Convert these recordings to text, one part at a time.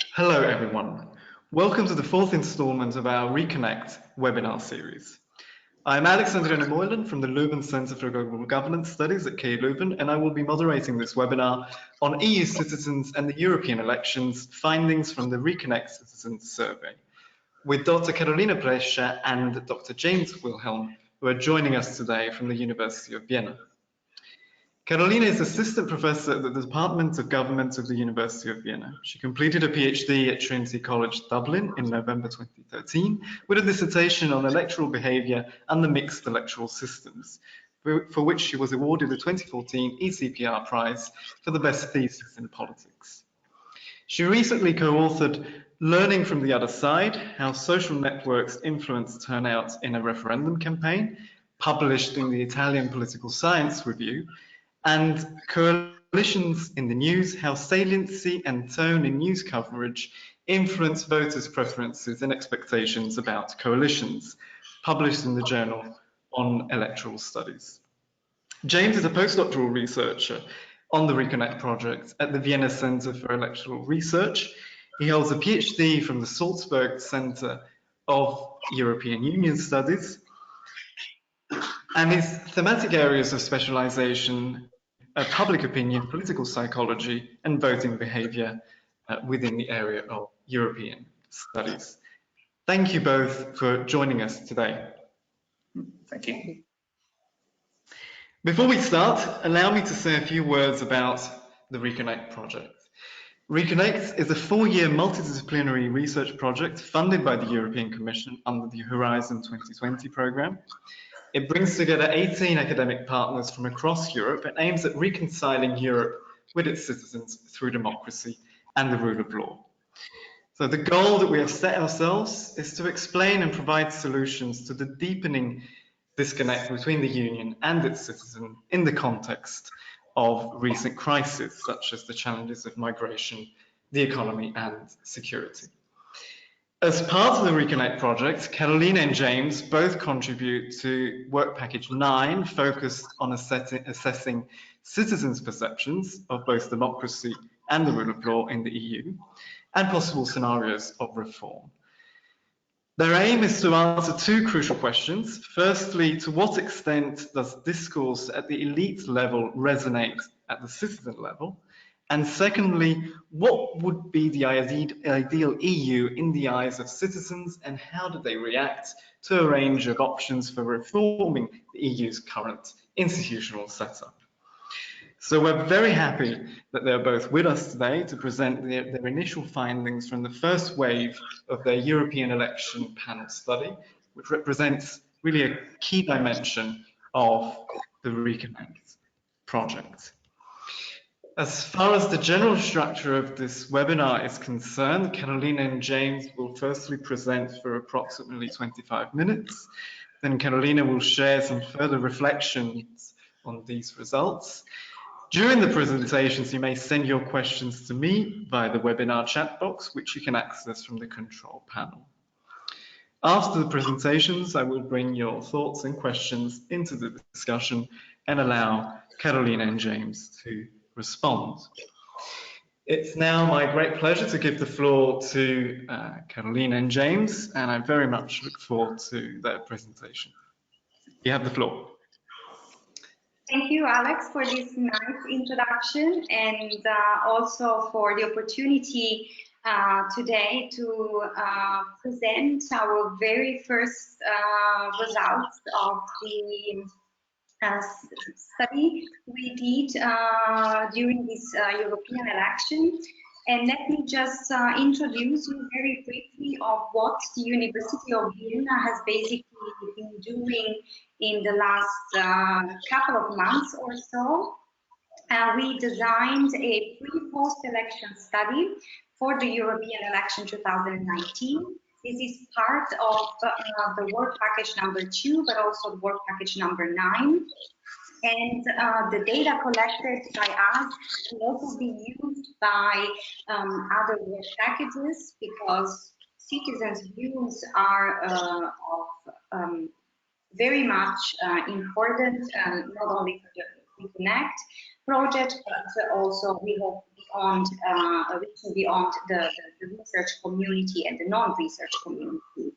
Hello everyone. Welcome to the fourth installment of our RECONNECT webinar series. I'm Andrione-Moylan from the Leuven Center for Global Governance Studies at KU Leuven, and I will be moderating this webinar on EU citizens and the European elections, findings from the RECONNECT Citizens Survey, with Dr. Carolina Plescia and Dr. James Wilhelm, who are joining us today from the University of Vienna. Carolina is Assistant Professor at the Department of Government of the University of Vienna. She completed a PhD at Trinity College Dublin in November 2013 with a dissertation on electoral behaviour and the mixed electoral systems, for which she was awarded the 2014 ECPR Prize for the Best Thesis in Politics. She recently co-authored Learning from the Other Side, How Social Networks Influence Turnout in a Referendum Campaign, published in the Italian Political Science Review, and Coalitions in the News, How Saliency and Tone in News Coverage Influence Voters' Preferences and Expectations About Coalitions, published in the Journal on Electoral Studies. James is a postdoctoral researcher on the RECONNECT project at the Vienna Center for Electoral Research. He holds a PhD from the Salzburg Center of European Union Studies, and his thematic areas of specialization are public opinion, political psychology, and voting behavior within the area of European studies. Thank you both for joining us today. Thank you. Before we start, allow me to say a few words about the RECONNECT project. RECONNECT is a 4-year multidisciplinary research project funded by the European Commission under the Horizon 2020 programme. It brings together 18 academic partners from across Europe and aims at reconciling Europe with its citizens through democracy and the rule of law. So the goal that we have set ourselves is to explain and provide solutions to the deepening disconnect between the Union and its citizens in the context of recent crises, such as the challenges of migration, the economy, and security. As part of the RECONNECT project, Carolina and James both contribute to Work Package 9, focused on assessing citizens' perceptions of both democracy and the rule of law in the EU, and possible scenarios of reform. Their aim is to answer two crucial questions. Firstly, to what extent does discourse at the elite level resonate at the citizen level? And secondly, what would be the ideal EU in the eyes of citizens, and how do they react to a range of options for reforming the EU's current institutional setup? So we're very happy that they're both with us today to present their initial findings from the first wave of their European election panel study, which represents really a key dimension of the RECONNECT project. As far as the general structure of this webinar is concerned, Carolina and James will firstly present for approximately 25 minutes. Then Carolina will share some further reflections on these results. During the presentations, you may send your questions to me via the webinar chat box, which you can access from the control panel. After the presentations, I will bring your thoughts and questions into the discussion and allow Carolina and James to respond. It's now my great pleasure to give the floor to Carolina and James, and I very much look forward to their presentation. You have the floor. Thank you, Alex, for this nice introduction, and also for the opportunity today to present our very first results of the study we did during this European election. And let me just introduce you very briefly of what the University of Vienna has basically been doing in the last couple of months or so. We designed a pre-post-election study for the European election 2019. This is part of the work package number 2, but also work package number 9. And the data collected by us will also be used by other work packages, because citizens' views are very much important, not only RECONNECT project, but also we hope beyond, reaching beyond the research community and the non-research community.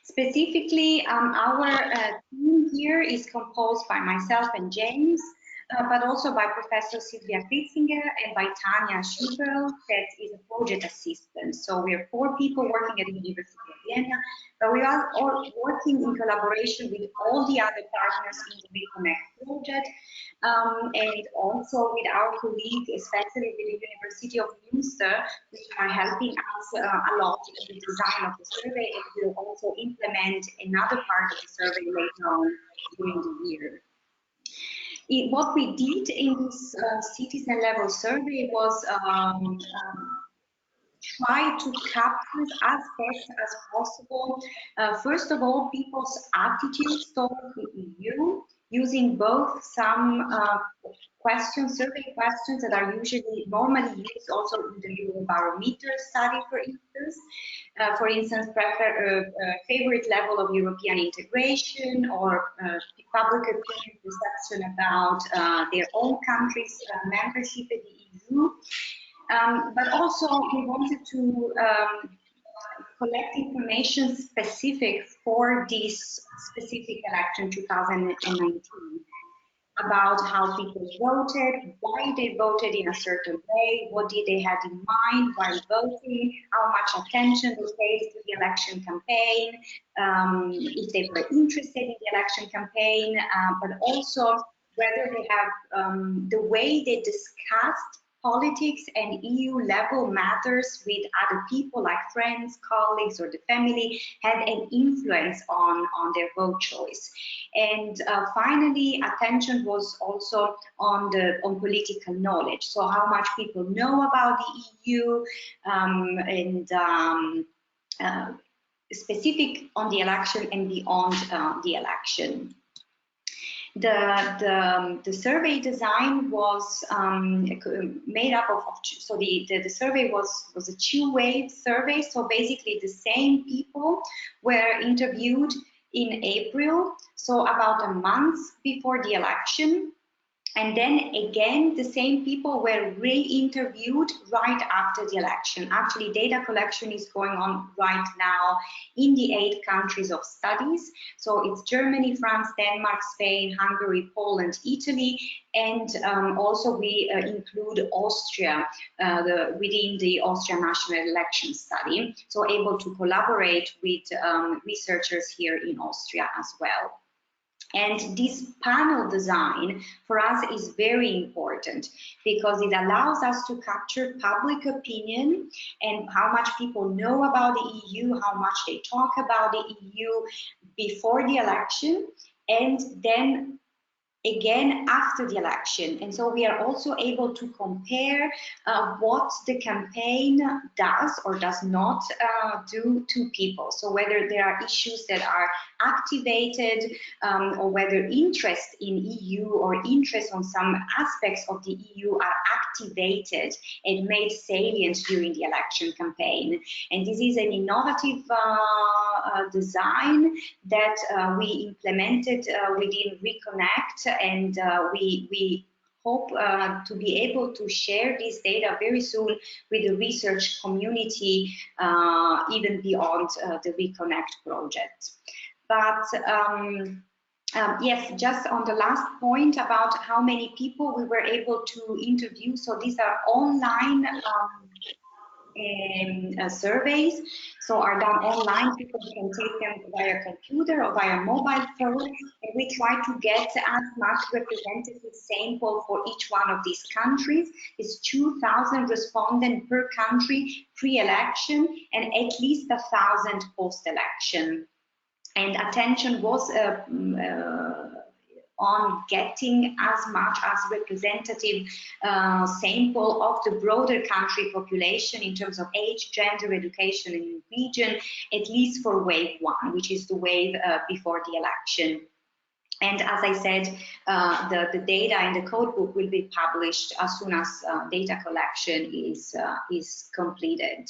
Specifically, our team here is composed by myself and James, but also by Professor Sylvia Kritzinger and by Tanya Schubel, that is a project assistant. So we are 4 people working at the University of Vienna, but we are all working in collaboration with all the other partners in the RECONNECT project, and also with our colleagues, especially with the University of Münster, which are helping us a lot in the design of the survey, and will also implement another part of the survey later on during the year. What we did in this citizen level survey was try to capture as best as possible, first of all, people's attitudes towards the EU, using both some survey questions that are normally used also in the Eurobarometer study, for instance, favorite level of European integration, or public opinion perception about their own country's membership in the EU. But also we wanted to collect information specific for this specific election 2019, about how people voted, why they voted in a certain way, what did they have in mind while voting, how much attention they paid to the election campaign, if they were interested in the election campaign, but also whether they have the way they discussed politics and EU level matters with other people like friends, colleagues, or the family had an influence on their vote choice. And finally, attention was also on political knowledge. So how much people know about the EU, and specific on the election and beyond the election. The survey design was made up of so the survey was a 2-wave survey. So basically the same people were interviewed in April, so about a month before the election. And then again, the same people were re-interviewed right after the election. Actually, data collection is going on right now in the 8 countries of studies. So it's Germany, France, Denmark, Spain, Hungary, Poland, Italy, and also we include Austria within the Austrian National Election Study. So able to collaborate with researchers here in Austria as well. And this panel design for us is very important because it allows us to capture public opinion and how much people know about the EU, how much they talk about the EU before the election, and then again after the election. And so we are also able to compare what the campaign does or does not do to people. So whether there are issues that are activated or whether interest in EU or interest on some aspects of the EU are activated and made salient during the election campaign. And this is an innovative design that we implemented within RECONNECT, and we hope to be able to share this data very soon with the research community, even beyond the RECONNECT project. But yes, just on the last point about how many people we were able to interview. So these are online surveys, so are done online. People can take them via computer or via mobile phone, and we try to get as much representative sample for each one of these countries. It's 2,000 respondents per country pre-election and at least 1,000 post-election. And attention was on getting as much as representative sample of the broader country population in terms of age, gender, education, and region, at least for wave 1, which is the wave before the election. And as I said, the data in the codebook will be published as soon as data collection is completed.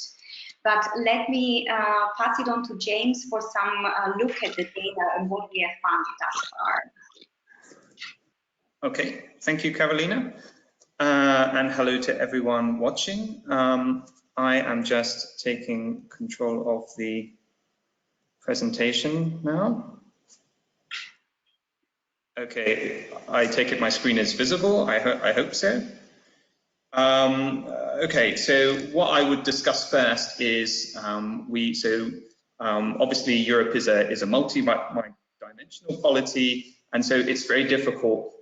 But let me pass it on to James for some look at the data and what we have found thus far. Okay, thank you, Carolina. And hello to everyone watching. I am just taking control of the presentation now. Okay, I take it my screen is visible. I hope so. Okay, so what I would discuss first is obviously Europe is a multi-dimensional polity, and so it's very difficult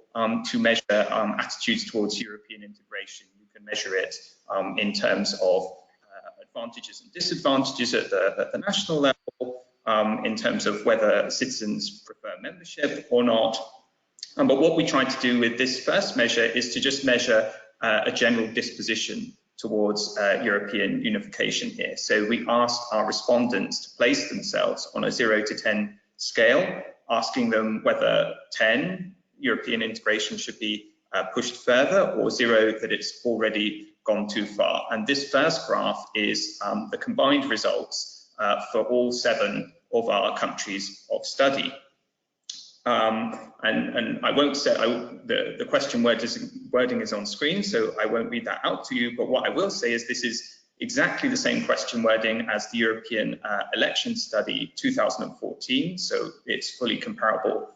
to measure attitudes towards European integration. You can measure it in terms of advantages and disadvantages at the national level, in terms of whether citizens prefer membership or not. But what we try to do with this first measure is to just measure a general disposition towards European unification here. So we asked our respondents to place themselves on a 0 to 10 scale, asking them whether 10, European integration should be pushed further, or 0, that it's already gone too far. And this first graph is the combined results for all 7 of our countries of study. And I won't say, the question wording is on screen, so I won't read that out to you, but what I will say is this is exactly the same question wording as the European election study 2014, so it's fully comparable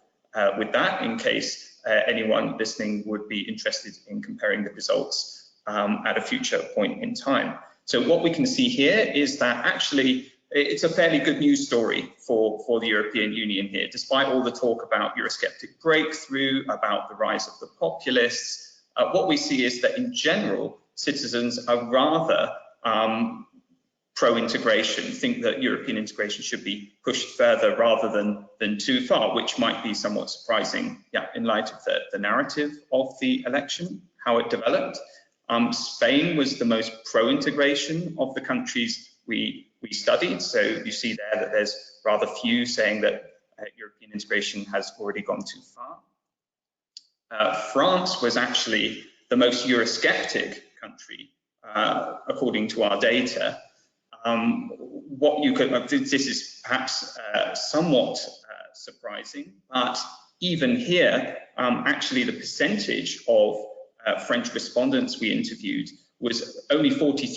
with that, in case anyone listening would be interested in comparing the results at a future point in time. So what we can see here is that actually it's a fairly good news story for the European Union here, despite all the talk about Eurosceptic breakthrough, about the rise of the populists. What we see is that in general, citizens are rather pro-integration, think that European integration should be pushed further rather than too far, which might be somewhat surprising, in light of the narrative of the election, how it developed. Spain was the most pro-integration of the countries we studied, so you see there that there's rather few saying that European integration has already gone too far. France was actually the most Eurosceptic country, according to our data. This is perhaps somewhat surprising, but even here, actually the percentage of French respondents we interviewed was only 43%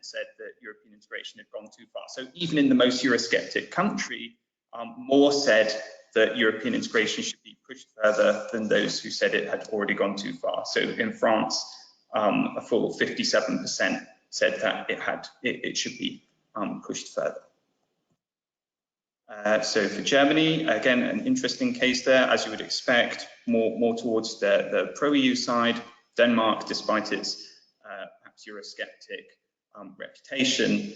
said that European integration had gone too far. So even in the most Eurosceptic country, more said that European integration should be pushed further than those who said it had already gone too far. So in France, a full 57% said that it should be pushed further. So for Germany, again, an interesting case there, as you would expect, more towards the pro-EU side. Denmark, despite its perhaps Eurosceptic reputation,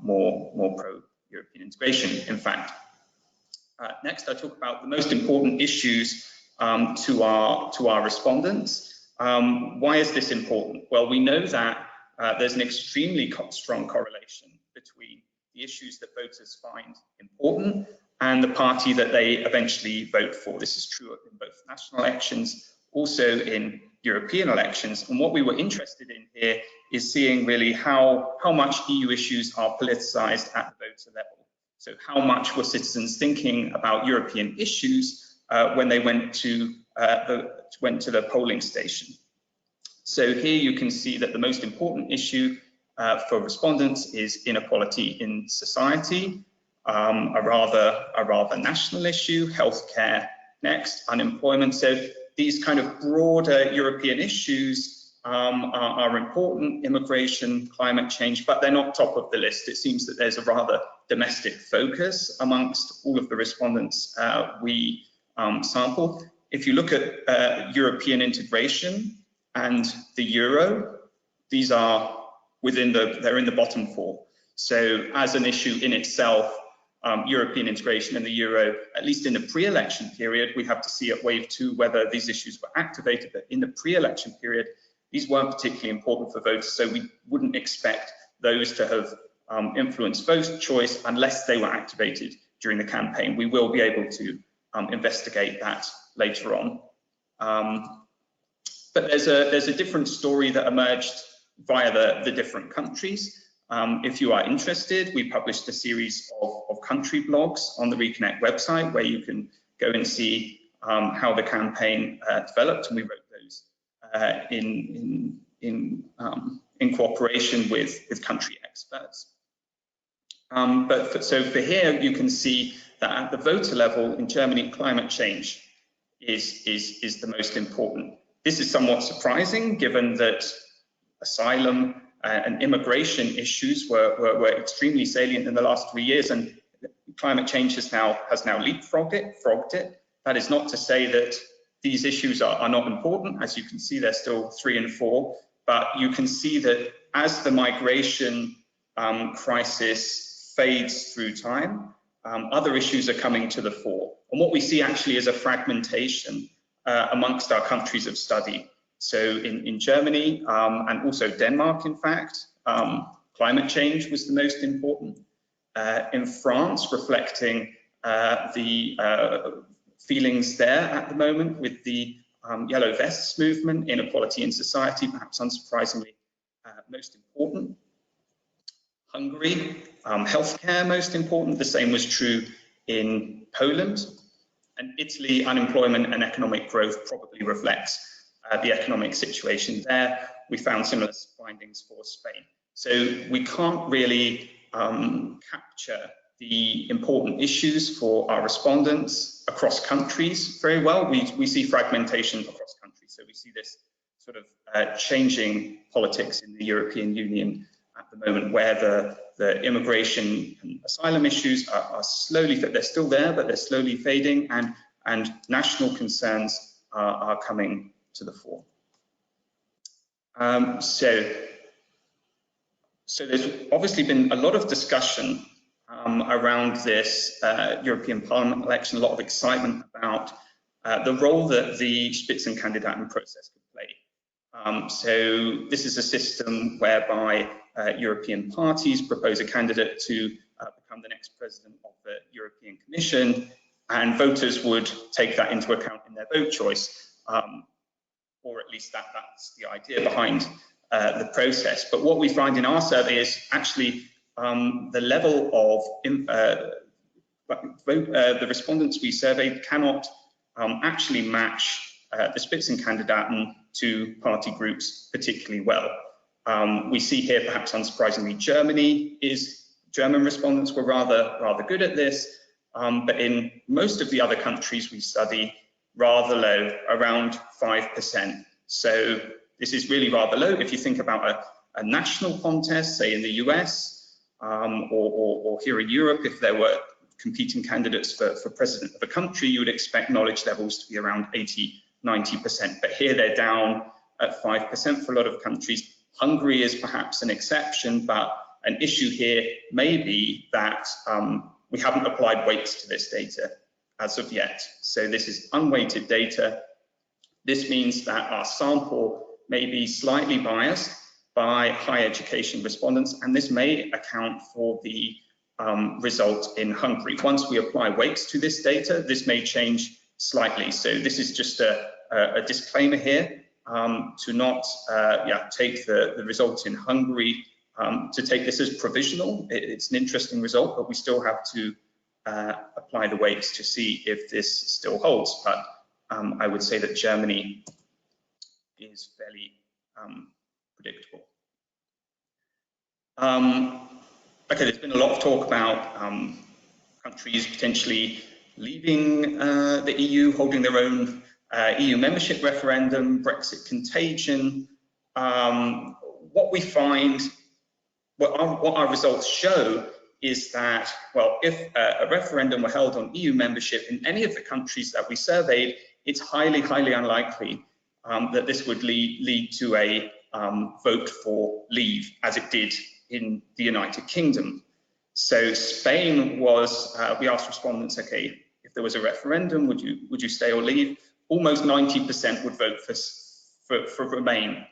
more pro-European integration, in fact. Next, I talk about the most important issues to our respondents. Why is this important? Well, we know that there's an extremely strong correlation between the issues that voters find important and the party that they eventually vote for. This is true in both national elections, also in European elections. And what we were interested in here is seeing really how much EU issues are politicized at the voter level. So how much were citizens thinking about European issues when they went to the polling station. So here you can see that the most important issue for respondents is inequality in society, a rather national issue, healthcare next, unemployment. So these kind of broader European issues are important, immigration, climate change, but they're not top of the list. It seems that there's a rather domestic focus amongst all of the respondents we sampled. If you look at European integration and the euro, these are they're in the bottom four. So as an issue in itself, European integration and the euro, at least in the pre-election period, we have to see at wave 2 whether these issues were activated, but in the pre-election period, these weren't particularly important for voters, so we wouldn't expect those to have influenced vote choice unless they were activated during the campaign. We will be able to investigate that later on. But there's a different story that emerged via the different countries. If you are interested, we published a series of country blogs on the RECONNECT website where you can go and see how the campaign developed, and we wrote those in cooperation with country experts. So for here, you can see that at the voter level in Germany, climate change is the most important. This is somewhat surprising, given that asylum and immigration issues were extremely salient in the last 3 years, and climate change has now leapfrogged it. That is not to say that these issues are not important. As you can see, they're still 3 and 4, but you can see that as the migration crisis fades through time, other issues are coming to the fore. And what we see actually is a fragmentation amongst our countries of study. So in Germany and also Denmark, in fact, climate change was the most important. In France, reflecting the feelings there at the moment with the Yellow Vests movement, inequality in society, perhaps unsurprisingly, most important. Hungary, healthcare most important. The same was true in Poland. And Italy, unemployment and economic growth probably reflects the economic situation there. We found similar findings for Spain. So we can't really capture the important issues for our respondents across countries very well. We see fragmentation across countries. So we see this sort of changing politics in the European Union at the moment, where the immigration and asylum issues are slowly, they're still there, but they're slowly fading, and national concerns are coming to the fore. So there's obviously been a lot of discussion around this European Parliament election, a lot of excitement about the role that the Spitzenkandidaten process could play. So this is a system whereby European parties propose a candidate to become the next president of the European Commission, and voters would take that into account in their vote choice, or at least that's the idea behind the process. But what we find in our survey is actually the level of the respondents we surveyed cannot actually match the Spitzenkandidaten to party groups particularly well. We see here, perhaps unsurprisingly, German respondents were rather good at this, but in most of the other countries we study, rather low, around 5%. So this is really rather low. If you think about a national contest, say in the US or here in Europe, if there were competing candidates for president of a country, you would expect knowledge levels to be around 80–90%. But here they're down at 5% for a lot of countries. Hungary is perhaps an exception, but an issue here may be that we haven't applied weights to this data as of yet. So this is unweighted data. This means that our sample may be slightly biased by higher education respondents, and this may account for the result in Hungary. Once we apply weights to this data, this may change slightly. So this is just a disclaimer here to not take the results in Hungary, to take this as provisional. It's an interesting result, but we still have to apply the weights to see if this still holds. But I would say that Germany is fairly predictable. Okay, there's been a lot of talk about countries potentially leaving the EU, holding their own EU membership referendum, Brexit contagion. What we find, what our results show is that, well, if a referendum were held on EU membership in any of the countries that we surveyed, it's highly unlikely that this would lead to a vote for leave, as it did in the United Kingdom. So Spain was, we asked respondents, okay, if there was a referendum, would you stay or leave? Almost 90% would vote for remain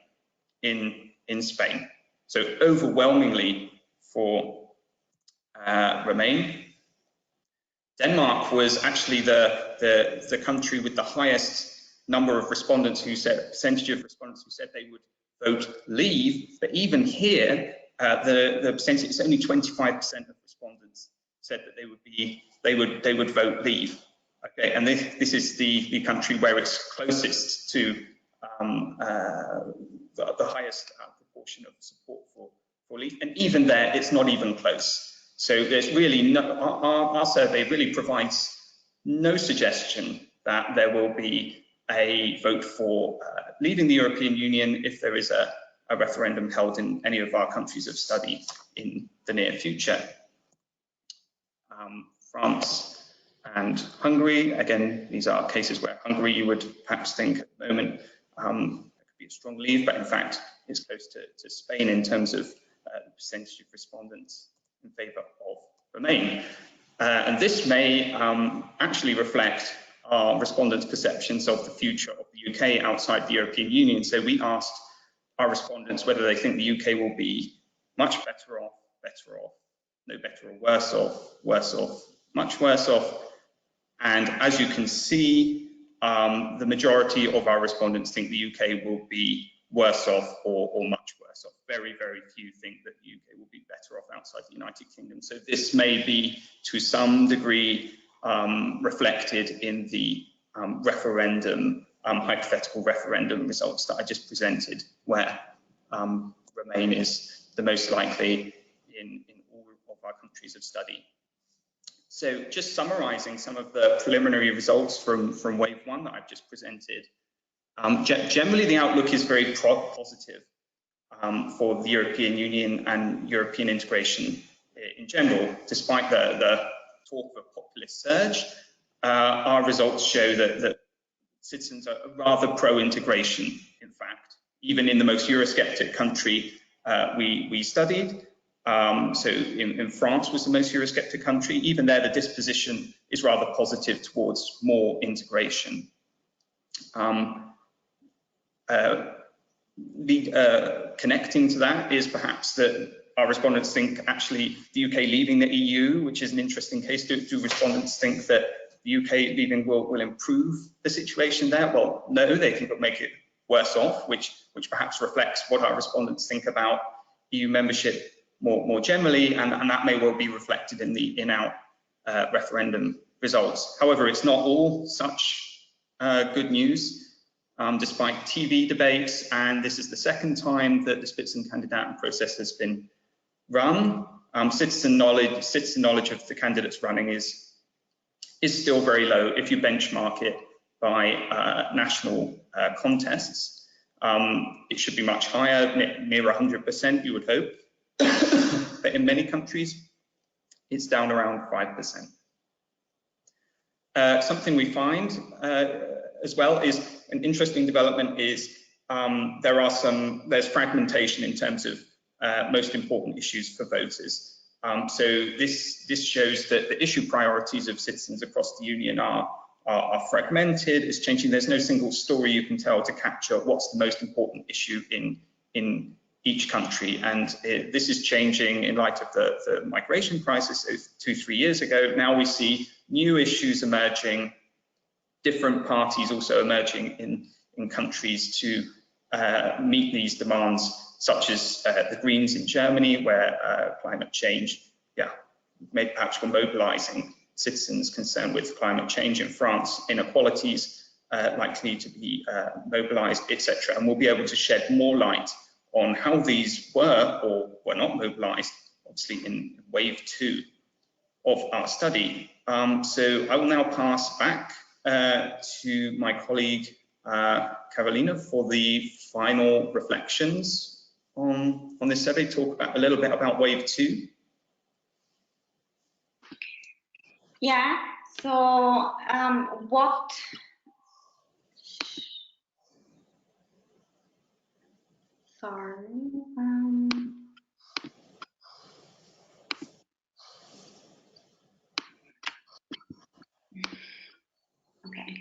in Spain. So overwhelmingly for remain. Denmark was actually the country with the highest number of respondents who said, percentage of respondents who said they would vote leave. But even here, the percentage is only 25% of respondents said that they would vote leave. Okay, and this is the country where it's closest to the highest proportion of support for leave, and even there, it's not even close. So there's really no, our survey really provides no suggestion that there will be a vote for leaving the European Union if there is a referendum held in any of our countries of study in the near future. France and Hungary, again, these are cases where Hungary, you would perhaps think at the moment, there could be a strong leave, but in fact, it's close to Spain in terms of the percentage of respondents in favour of Remain. And this may actually reflect our respondents' perceptions of the future of the UK outside the European Union. So we asked our respondents whether they think the UK will be much better off, no better or worse off, much worse off. And as you can see, the majority of our respondents think the UK will be worse off or much worse off. Very, very few think that the UK will be better off outside the United Kingdom. So this may be to some degree reflected in the hypothetical referendum results that I just presented, where Remain is the most likely in all of our countries of study. So just summarising some of the preliminary results from wave one that I've just presented. Generally, the outlook is very positive for the European Union and European integration in general. Despite the talk of a populist surge, our results show that citizens are rather pro-integration, in fact, even in the most Eurosceptic country we studied. So in France was the most Eurosceptic country. Even there, the disposition is rather positive towards more integration. Connecting to that is perhaps that our respondents think actually the UK leaving the EU, which is an interesting case. Do respondents think that the UK leaving will improve the situation there? Well, no, they think it'll make it worse off, which perhaps reflects what our respondents think about EU membership more generally, and that may well be reflected in the in-out referendum results. However, it's not all such good news. Despite TV debates, and this is the second time that the Spitzenkandidaten process has been run, citizen knowledge of the candidates running is still very low if you benchmark it by national contests. It should be much higher, near 100%, you would hope. But in many countries, it's down around 5%. Something we find as well is an interesting development is there's fragmentation in terms of most important issues for voters. So this shows that the issue priorities of citizens across the Union are fragmented. It's changing. There's no single story you can tell to capture what's the most important issue in each country, and this is changing in light of the migration crisis 2-3 years ago. Now we see new issues emerging, different parties also emerging in countries to meet these demands, such as the Greens in Germany, where climate change, perhaps we're mobilizing citizens concerned with climate change. In France, inequalities likely to be mobilized, etc. And we'll be able to shed more light on how these were or were not mobilized, obviously in wave 2 of our study. So I will now pass back to my colleague Carolina for the final reflections on this survey, talk a little bit about wave 2. Yeah, so sorry. Okay.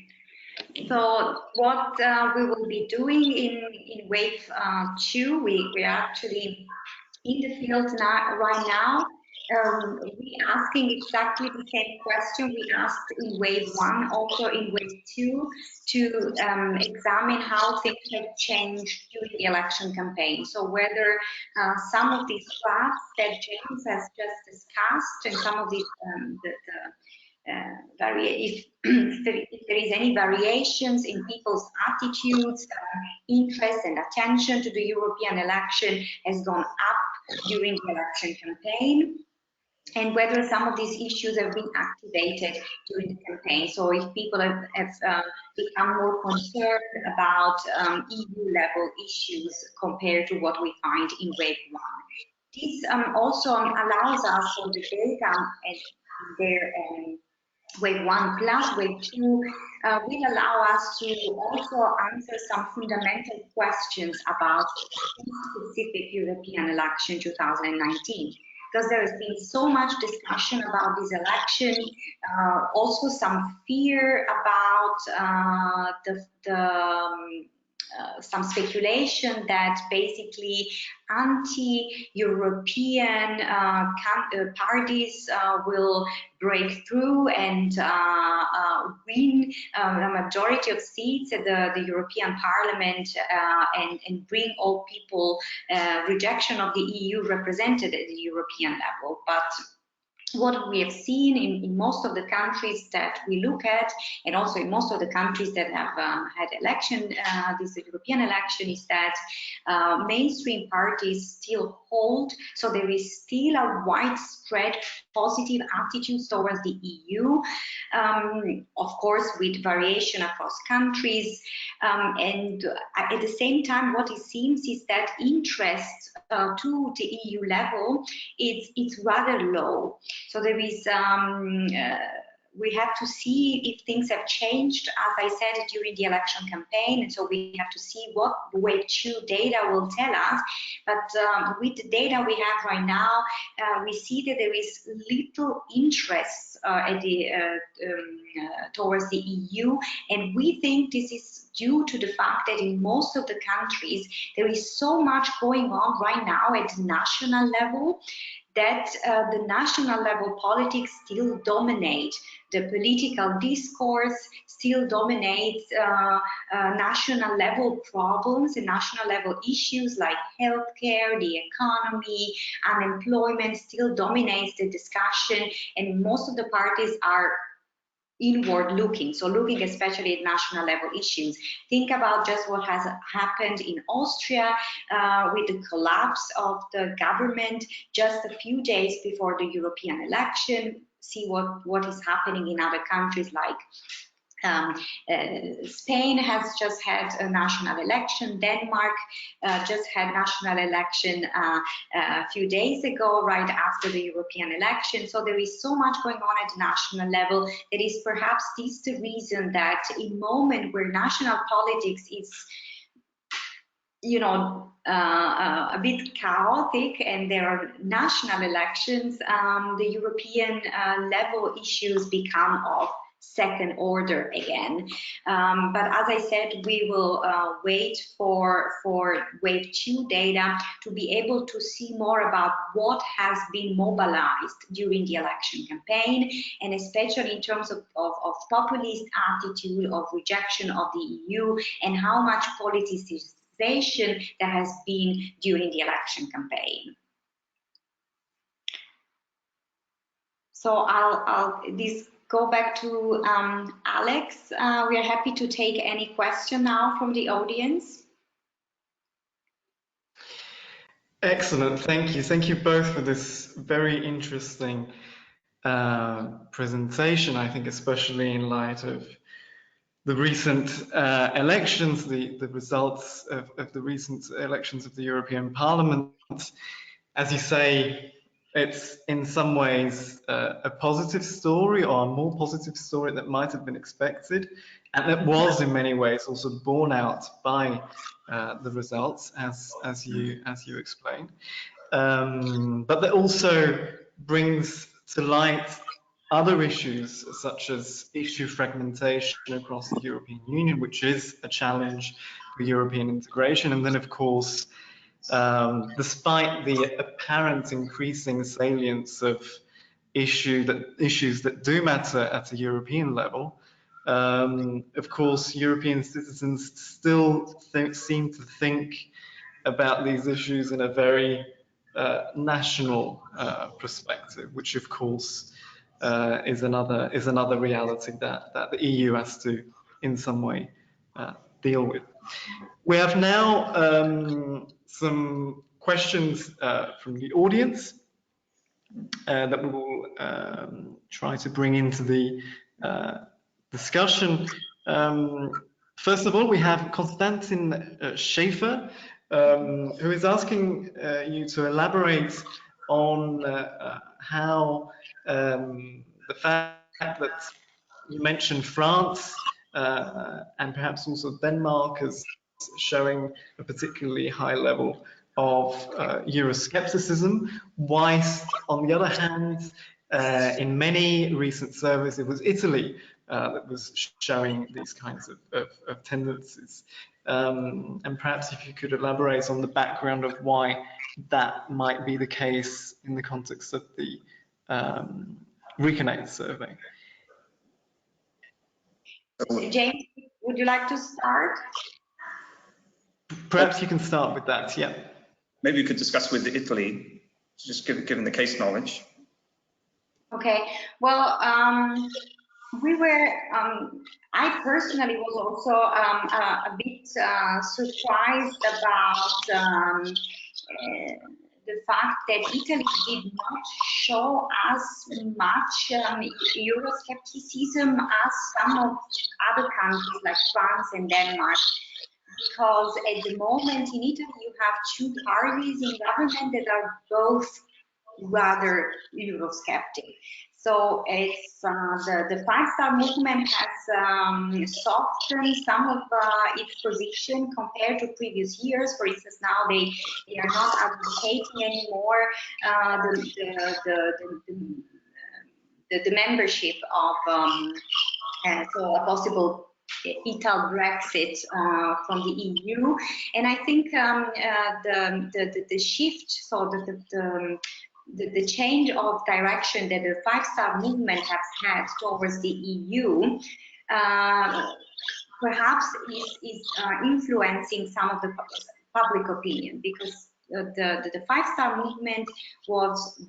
So what we will be doing in wave 2, we are actually in the field right now. We're asking exactly the same question we asked in wave 1, also in wave 2, to examine how things have changed during the election campaign. So whether some of these graphs that James has just discussed and some of these if there is any variations in people's attitudes, interest and attention to the European election has gone up during the election campaign, and whether some of these issues have been activated during the campaign. So if people have become more concerned about EU-level issues compared to what we find in wave one. This also allows us, so the data and their wave one plus wave two will allow us to also answer some fundamental questions about the specific European election 2019. Because there has been so much discussion about this election, also some fear about some speculation that basically anti-European parties will break through and win a majority of seats at the European Parliament and bring all people rejection of the EU represented at the European level. But what we have seen in most of the countries that we look at, and also in most of the countries that have had election, this European election, is that mainstream parties still hold. So there is still a widespread positive attitudes towards the EU, of course, with variation across countries. And at the same time, what it seems is that interest to the EU level it's rather low. So there is we have to see if things have changed, as I said, during the election campaign, and so we have to see what the wave two data will tell us. But with the data we have right now, we see that there is little interest towards the EU, and we think this is due to the fact that in most of the countries there is so much going on right now at the national level that the national level politics still dominate. The political discourse still dominates national level problems and national level issues like healthcare, the economy, unemployment still dominates the discussion, and most of the parties are inward looking, so looking especially at national level issues. Think about just what has happened in Austria with the collapse of the government just a few days before the European election. See what is happening in other countries like Spain has just had a national election. Denmark just had national election a few days ago, right after the European election. So there is so much going on at the national level. That is perhaps this the reason that in a moment where national politics is, you know, a bit chaotic and there are national elections, the European level issues become of second order again. But as I said, we will wait for wave two data to be able to see more about what has been mobilized during the election campaign, and especially in terms of populist attitude, of rejection of the EU, and how much politicization there has been during the election campaign. So I'll go back to Alex. We are happy to take any question now from the audience. Excellent, thank you. Thank you both for this very interesting presentation, I think especially in light of the recent elections, the results of the recent elections of the European Parliament. As you say, it's in some ways a positive story, or a more positive story that might have been expected, and that was in many ways also borne out by the results, as you explained. But that also brings to light other issues, such as issue fragmentation across the European Union, which is a challenge for European integration. And then, of course, despite the apparent increasing salience of issues that do matter at a European level, of course, European citizens still seem to think about these issues in a very national perspective, which of course is another reality that the EU has to, in some way, deal with. We have now some questions from the audience that we will try to bring into the discussion. First of all, we have Konstantin Schaefer, who is asking you to elaborate on how the fact that you mentioned France and perhaps also Denmark as showing a particularly high level of Euroscepticism, whilst on the other hand, in many recent surveys, it was Italy that was showing these kinds of tendencies. And perhaps if you could elaborate on the background of why that might be the case in the context of the RECONNECT survey. James, would you like to start? Perhaps you can start with that, yeah. Maybe you could discuss with Italy, just given the case knowledge. Okay, well, we were, I personally was also a bit surprised about the fact that Italy did not show as much Euroscepticism as some of other countries like France and Denmark. Because at the moment in Italy you have two parties in government that are both rather Eurosceptic. So it's the five-star movement has softened some of its position compared to previous years. For instance, now they are not advocating anymore the membership of so a possible Ital Brexit from the EU, and I think the shift, so the change of direction that the five-star movement has had towards the EU, perhaps is influencing some of the public opinion, because the five-star movement was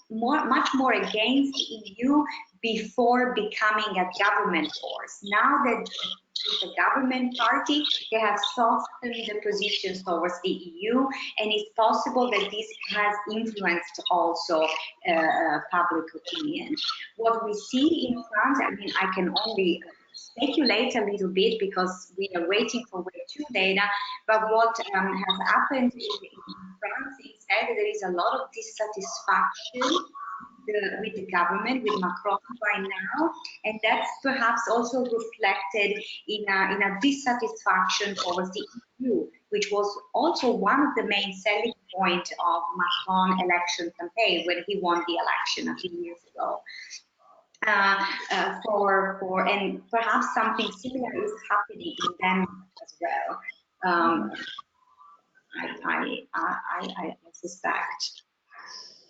much more against the EU before becoming a government force. Now that it's a government party, they have softened the positions towards the EU, and it's possible that this has influenced also public opinion. What we see in France, I mean, I can only speculate a little bit because we are waiting for wave 2 data, but what has happened in France is that there is a lot of dissatisfaction with the government, with Macron right now, and that's perhaps also reflected in a dissatisfaction towards the EU, which was also one of the main selling points of Macron election campaign when he won the election a few years ago. And perhaps something similar is happening in Denmark as well. I suspect.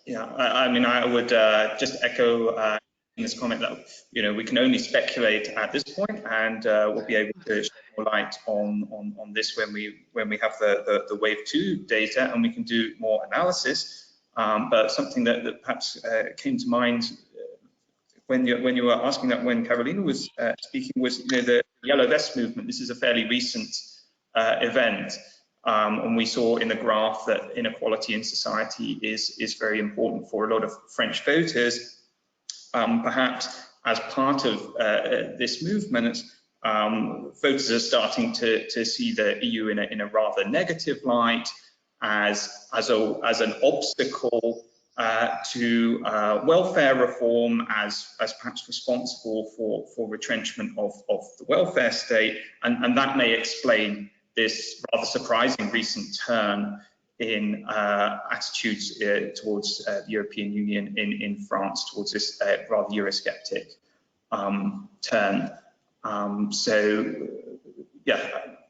Yeah, I mean, I would just echo in this comment that we can only speculate at this point, and we'll be able to shed more light on this when we have the wave 2 data and we can do more analysis. But something that perhaps came to mind when you were asking that, when Carolina was speaking, was the Yellow Vest movement. This is a fairly recent event. And we saw in the graph that inequality in society is very important for a lot of French voters. Perhaps as part of this movement, voters are starting to see the EU in a rather negative light as an obstacle to welfare reform, as perhaps responsible for retrenchment of the welfare state, and that may explain this rather surprising recent turn in attitudes towards the European Union in France, towards this rather Eurosceptic turn. So, yeah,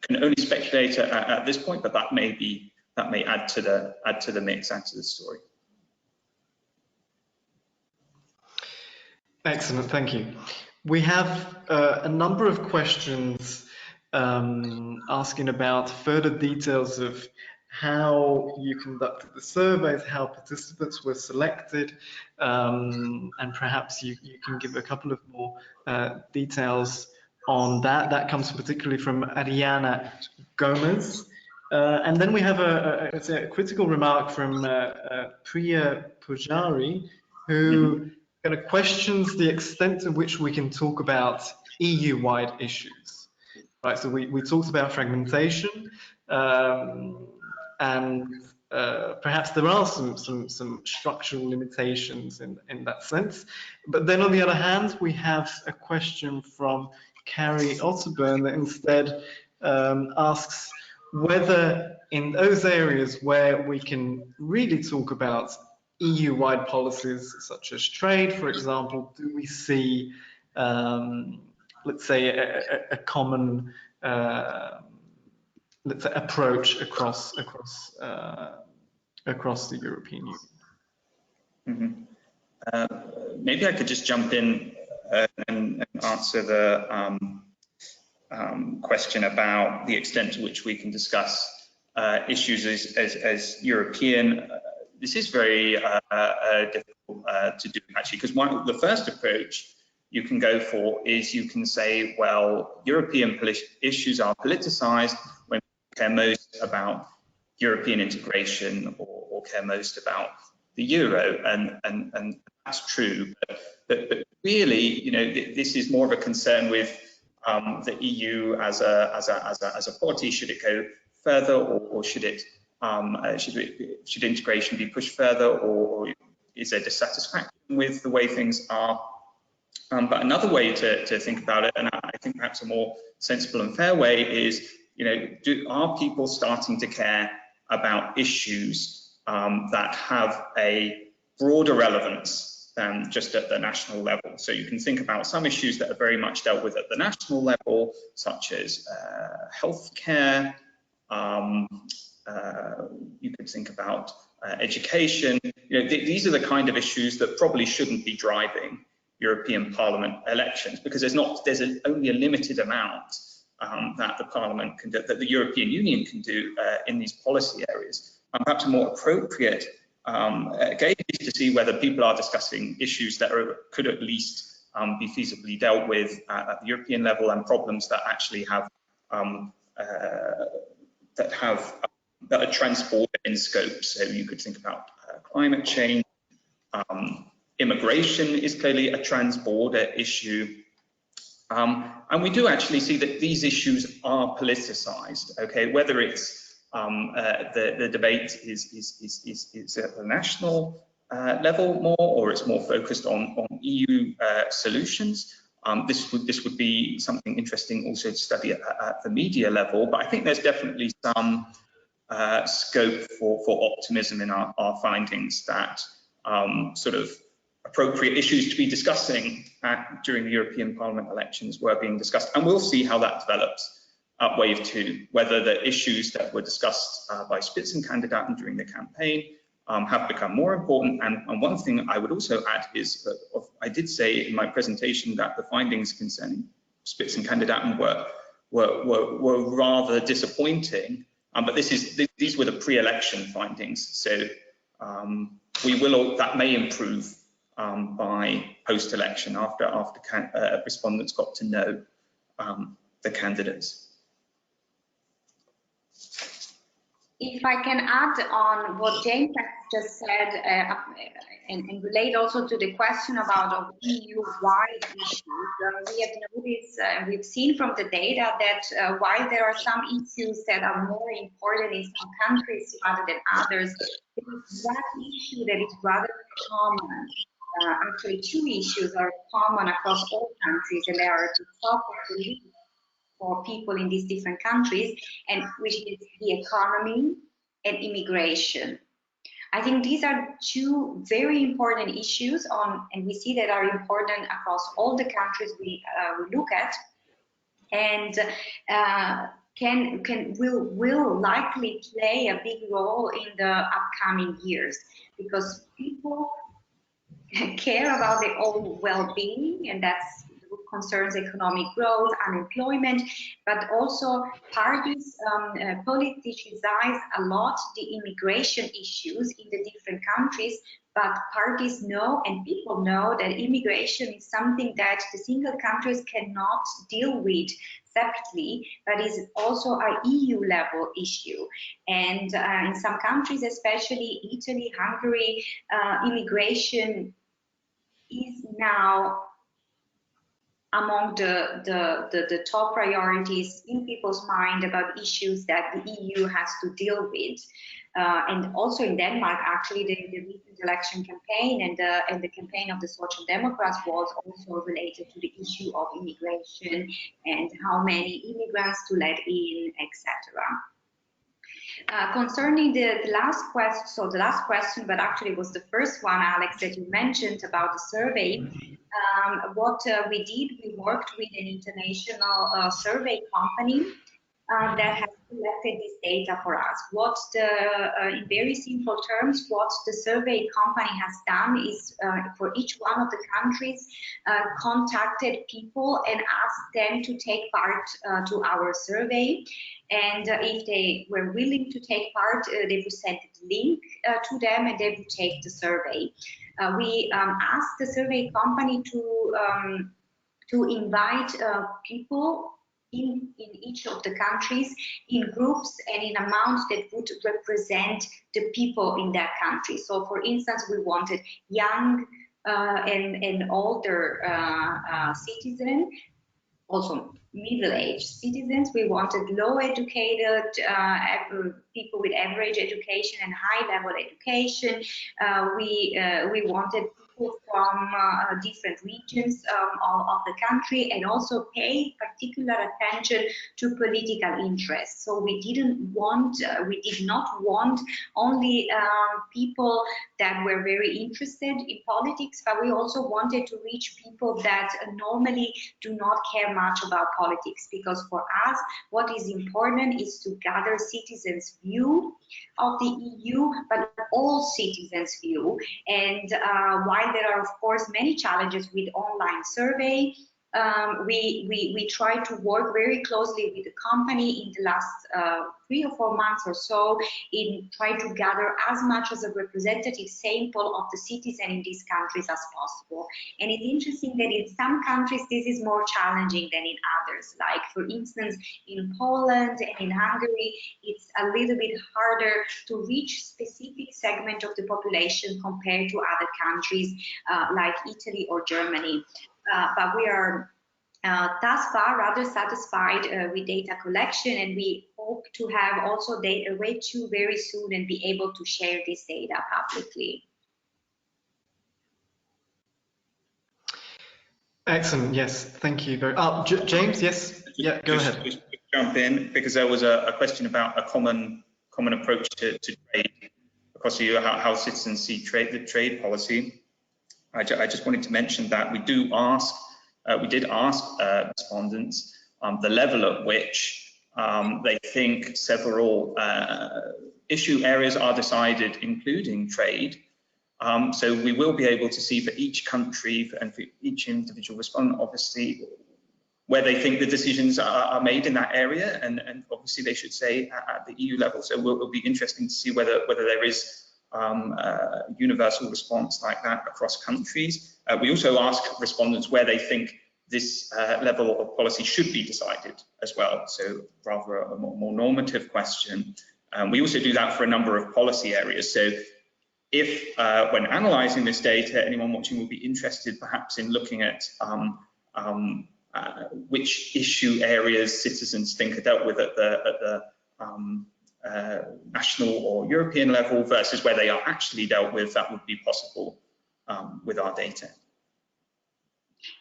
can only speculate at this point, but that may add to the mix, add to the story. Excellent, thank you. We have a number of questions asking about further details of how you conducted the surveys, how participants were selected, and perhaps you can give a couple of more details on that. That comes particularly from Ariana Gomez. And then we have a critical remark from Priya Pujari, who kind of questions the extent to which we can talk about EU-wide issues. Right, so we talked about fragmentation, and perhaps there are some structural limitations in that sense. But then on the other hand, we have a question from Carrie Otterburn that instead asks whether in those areas where we can really talk about EU-wide policies such as trade, for example, do we see let's say a common let's say approach across the European Union. Maybe I could just jump in and answer the question about the extent to which we can discuss issues as European. This is very difficult to do, actually, because the first approach you can go for is you can say, well, European issues are politicized when we care most about European integration or care most about the euro, and that's true. But really, you know, this is more of a concern with the EU as a body. Should it go further, or should it should integration be pushed further, or is there dissatisfaction with the way things are? But another way to think about it, and I think perhaps a more sensible and fair way, is, you know, are people starting to care about issues that have a broader relevance than just at the national level? So you can think about some issues that are very much dealt with at the national level, such as healthcare. You could think about education. You know, these are the kind of issues that probably shouldn't be driving European Parliament elections, because there's only a limited amount that the Parliament can do, that the European Union can do in these policy areas. Perhaps a more appropriate gauge to see whether people are discussing issues that could at least be feasibly dealt with at the European level, and problems that actually have that are transport in scope. So you could think about climate change. Immigration is clearly a trans-border issue. And we do actually see that these issues are politicized, okay? Whether it's the debate is at the national level more, or it's more focused on EU solutions. This would be something interesting also to study at the media level, but I think there's definitely some scope for optimism in our findings that sort of appropriate issues to be discussing during the European Parliament elections were being discussed, and we'll see how that develops at wave 2, whether the issues that were discussed by Spitzenkandidaten during the campaign have become more important. And one thing I would also add is that I did say in my presentation that the findings concerning Spitzenkandidaten were rather disappointing, but these were the pre-election findings, so that may improve by post-election after respondents got to know the candidates. If I can add on what James just said, and relate also to the question about EU-wide issues, we have noticed, we've seen from the data that while there are some issues that are more important in some countries rather than others, there is one issue that is rather common. Actually, 2 issues are common across all countries, and they are at the top of the list for people in these different countries, and which is the economy and immigration. I think these are 2 very important issues and we see that are important across all the countries we look at, and will likely play a big role in the upcoming years, because people care about their own well-being, and that's the root concerns economic growth, unemployment, but also parties politicize a lot the immigration issues in the different countries. But parties know and people know that immigration is something that the single countries cannot deal with separately, but is also an EU level issue. And in some countries, especially Italy, Hungary, immigration is now among the top priorities in people's mind about issues that the EU has to deal with. And also in Denmark, actually, the recent election campaign and the campaign of the Social Democrats was also related to the issue of immigration and how many immigrants to let in, etc. Concerning the last question, so the last question, but actually it was the first one, Alex, that you mentioned about the survey. What we did, we worked with an international survey company that has collected this data for us. What in very simple terms, what the survey company has done is for each one of the countries, contacted people and asked them to take part to our survey. And if they were willing to take part, they presented the link to them and they would take the survey. We asked the survey company to invite people in each of the countries in groups and in amounts that would represent the people in that country. So for instance, we wanted young and older citizens, also middle-aged citizens. We wanted low educated people with average education and high-level education. We wanted people from different regions of the country, and also pay particular attention to political interests. So we did not want only people that were very interested in politics, but we also wanted to reach people that normally do not care much about politics, because for us what is important is to gather citizens' view of the EU, but all citizens' view. And while there are of course many challenges with online survey, we try to work very closely with the company in the last 3 or 4 months or so in trying to gather as much as a representative sample of the citizens in these countries as possible. And it's interesting that in some countries this is more challenging than in others. Like for instance, in Poland and in Hungary, it's a little bit harder to reach specific segment of the population compared to other countries like Italy or Germany. But we are thus far rather satisfied with data collection, and we hope to have also data way too very soon and be able to share this data publicly. Excellent. Yes, thank you very. James, yes, yeah, go ahead. Just jump in because there was a question about a common approach to trade across the EU, how citizens see the trade policy. I just wanted to mention that we did ask respondents the level at which they think several issue areas are decided, including trade. So we will be able to see for each country and for each individual respondent, obviously, where they think the decisions are made in that area, and obviously they should say at the EU level. So it'll be interesting to see whether there is universal response like that across countries. We also ask respondents where they think this level of policy should be decided as well, so rather a more normative question. We also do that for a number of policy areas. So if when analysing this data, anyone watching will be interested perhaps in looking at which issue areas citizens think are dealt with at the national or European level versus where they are actually dealt with, that would be possible with our data.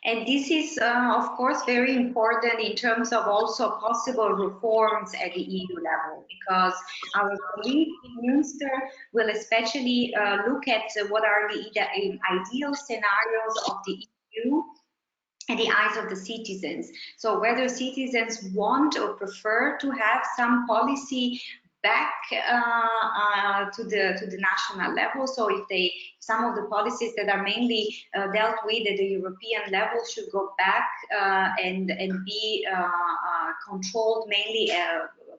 And this is, of course, very important in terms of also possible reforms at the EU level, because our colleague in Münster will especially look at what are the ideal scenarios of the EU in the eyes of the citizens. So whether citizens want or prefer to have some policy back to the national level. So if some of the policies that are mainly dealt with at the European level should go back and be controlled mainly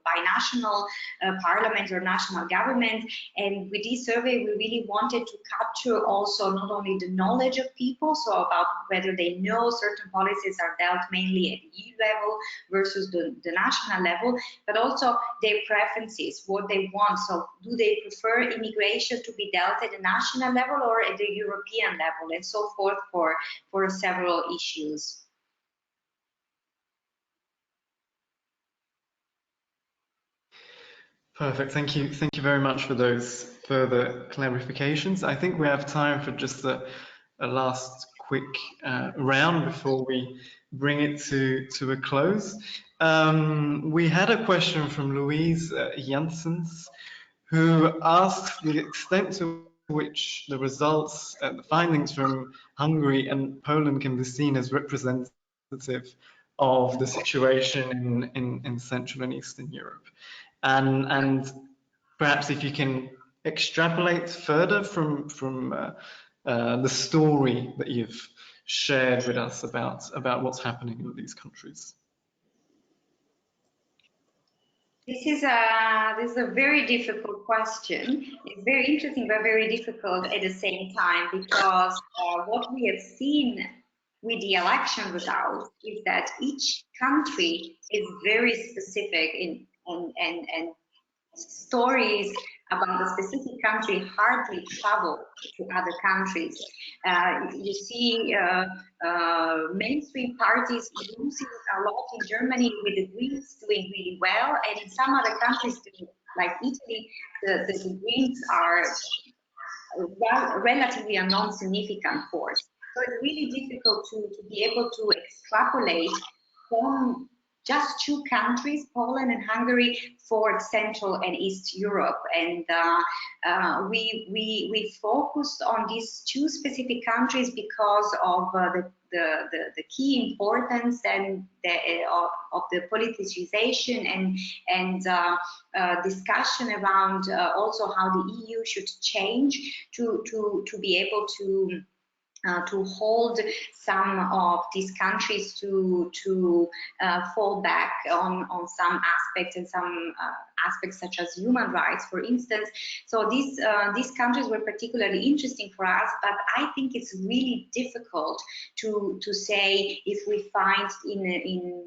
by national parliament or national government. And with this survey, we really wanted to capture also not only the knowledge of people, so about whether they know certain policies are dealt mainly at the EU level versus the national level, but also their preferences, what they want. So do they prefer immigration to be dealt at the national level or at the European level, and so forth for several issues. Perfect. Thank you. Thank you very much for those further clarifications. I think we have time for just a last quick round before we bring it to a close. We had a question from Louise Janssens, who asks the extent to which the results, the findings from Hungary and Poland can be seen as representative of the situation in Central and Eastern Europe. And perhaps if you can extrapolate further from the story that you've shared with us about what's happening in these countries. This is a very difficult question. It's very interesting, but very difficult at the same time, because what we have seen with the election results is that each country is very specific and stories about a specific country hardly travel to other countries. You see mainstream parties losing a lot in Germany, with the Greens doing really well, and in some other countries like Italy, the Greens are relatively a non-significant force. So it's really difficult to be able to extrapolate from just two countries, Poland and Hungary, for Central and East Europe. And we focused on these two specific countries because of the key importance and of the politicization and discussion around also how the EU should change to be able to hold some of these countries to fall back on some aspects, and some aspects such as human rights, for instance. So these countries were particularly interesting for us, but I think it's really difficult to say if we find in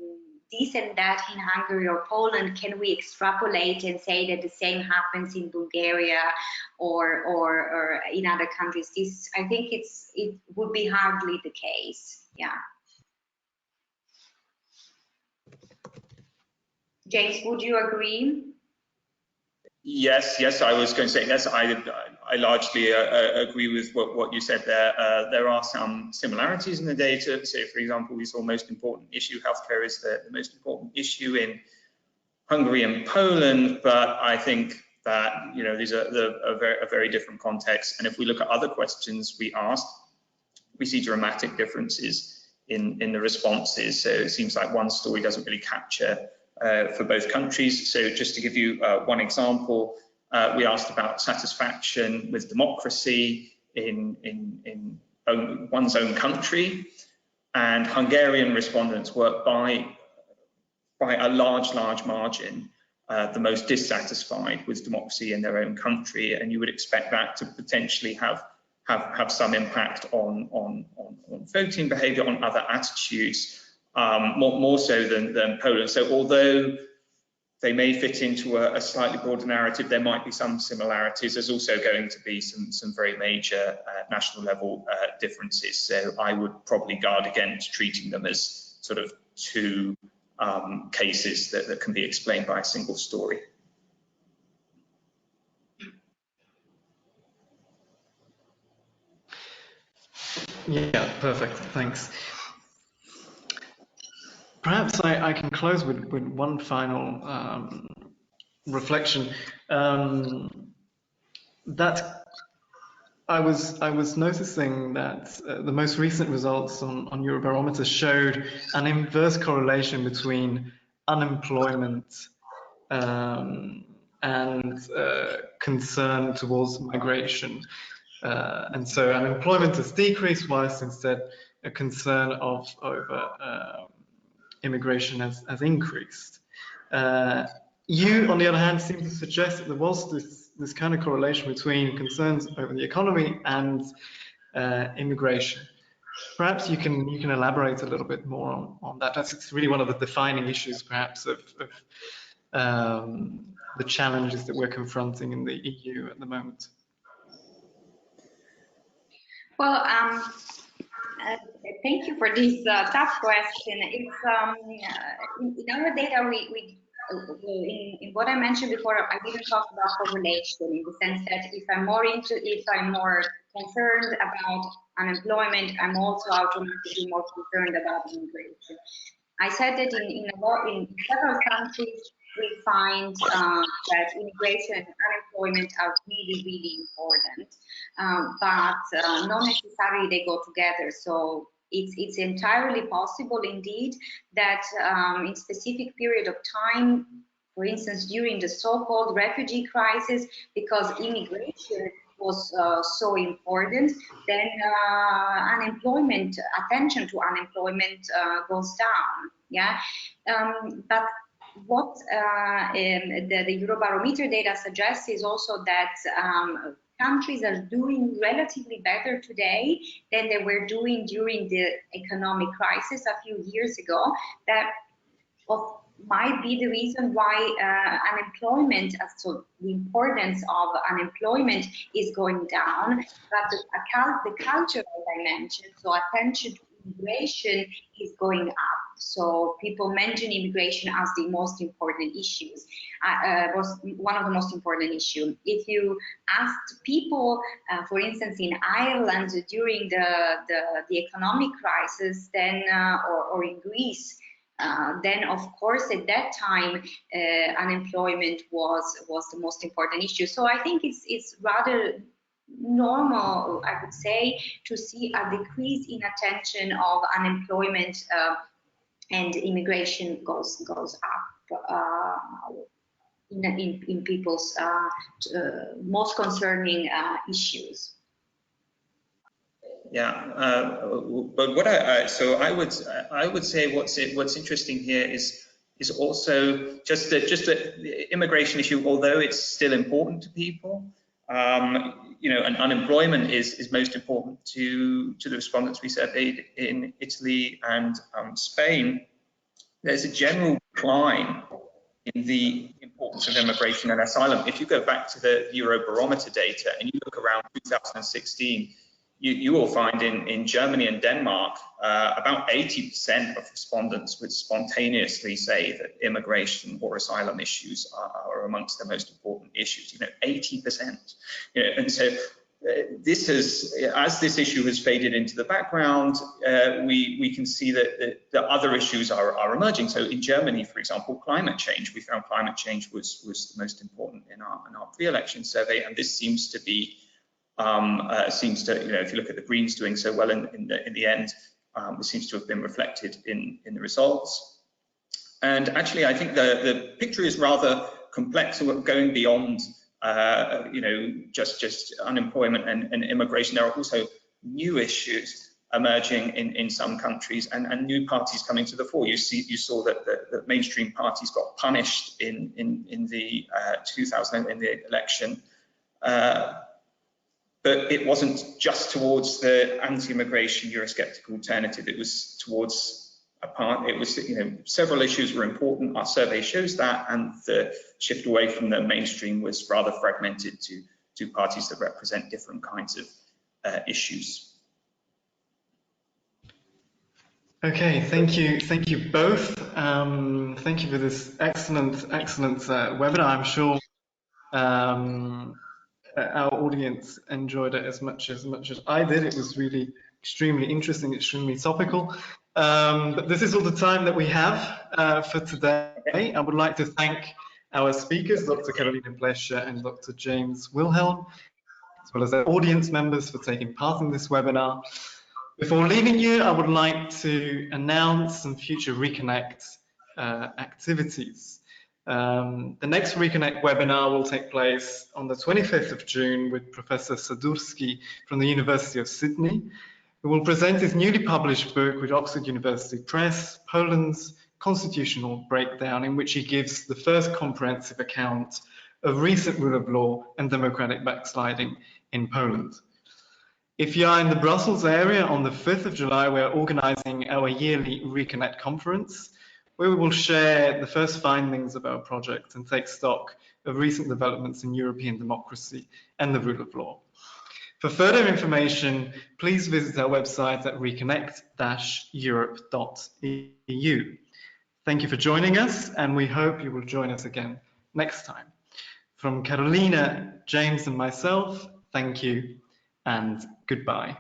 this and that in Hungary or Poland, can we extrapolate and say that the same happens in Bulgaria or in other countries? This, I think it would be hardly the case. Yeah. James, would you agree? Yes, I was going to say yes. I largely agree with what you said there. There are some similarities in the data. So, for example, we saw most important issue, healthcare is the most important issue in Hungary and Poland, but I think that these are a very different context. And if we look at other questions we asked, we see dramatic differences in the responses. So it seems like one story doesn't really capture for both countries. So just to give you one example, we asked about satisfaction with democracy in one's own country, and Hungarian respondents were by a large margin the most dissatisfied with democracy in their own country, and you would expect that to potentially have some impact on voting behaviour, on other attitudes. More so than Poland. So although they may fit into a slightly broader narrative, there might be some similarities. There's also going to be some very major national level differences. So I would probably guard against treating them as sort of two cases that can be explained by a single story. Yeah, perfect. Thanks. Perhaps I can close with one final reflection. That I was noticing that the most recent results on Eurobarometer showed an inverse correlation between unemployment and concern towards migration. And so unemployment has decreased, whilst instead a concern over immigration has increased. You, on the other hand, seem to suggest that there was this kind of correlation between concerns over the economy and immigration. Perhaps you can elaborate a little bit more on that. It's really one of the defining issues, perhaps, of the challenges that we're confronting in the EU at the moment. Well, thank you for this tough question. It's in our data, in what I mentioned before, I didn't talk about correlation in the sense that if I'm more concerned about unemployment, I'm also automatically more concerned about immigration. I said that in several countries we find that immigration and unemployment are really, really important, but not necessarily they go together. So it's entirely possible indeed that in specific period of time, for instance, during the so-called refugee crisis, because immigration was so important, then unemployment, attention to unemployment goes down. Yeah, but what the Eurobarometer data suggests is also that countries are doing relatively better today than they were doing during the economic crisis a few years ago. That might be the reason why unemployment, so the importance of unemployment is going down, but the cultural dimension, so attention to immigration, is going up. So people mention immigration as the most important issues, was one of the most important issues. If you asked people, for instance, in Ireland during the economic crisis, then or in Greece, then of course at that time unemployment was the most important issue. So I think it's rather normal, I would say, to see a decrease in attention of unemployment and immigration goes up in people's most concerning issues. Yeah, but what I would say what's interesting here is also just the immigration issue, although it's still important to people. You know, and unemployment is most important to the respondents we surveyed in Italy and Spain. There's a general decline in the importance of immigration and asylum. If you go back to the Eurobarometer data and you look around 2016, you will find in Germany and Denmark, about 80% of respondents would spontaneously say that immigration or asylum issues are amongst the most important issues. You know, 80%. You know, and so this has, as this issue has faded into the background, we can see that the other issues are emerging. So in Germany, for example, climate change, we found climate change was the most important in our pre-election survey, and this seems to be you know, if you look at the Greens doing so well in the end, it seems to have been reflected in the results. And actually, I think the picture is rather complex, going beyond you know, just unemployment and immigration. There are also new issues emerging in some countries, and new parties coming to the fore. You saw that the mainstream parties got punished in the 2000 in the election. But it wasn't just towards the anti-immigration Eurosceptic alternative. It was towards it was, you know, several issues were important. Our survey shows that, and the shift away from the mainstream was rather fragmented to parties that represent different kinds of issues. Okay, thank you both. Thank you for this excellent webinar. I'm sure our audience enjoyed it as much as I did. It was really extremely interesting, extremely topical. But this is all the time that we have for today. I would like to thank our speakers, Dr. Carolina Plescia and Dr. James Wilhelm, as well as our audience members for taking part in this webinar. Before leaving you, I would like to announce some future RECONNECT activities. The next RECONNECT webinar will take place on the 25th of June with Professor Sadurski from the University of Sydney, who will present his newly published book with Oxford University Press, Poland's Constitutional Breakdown, in which he gives the first comprehensive account of recent rule of law and democratic backsliding in Poland. If you are in the Brussels area on the 5th of July, we are organising our yearly RECONNECT conference, where we will share the first findings of our project and take stock of recent developments in European democracy and the rule of law. For further information, please visit our website at reconnect-europe.eu. Thank you for joining us, and we hope you will join us again next time. From Carolina, James, and myself, thank you and goodbye.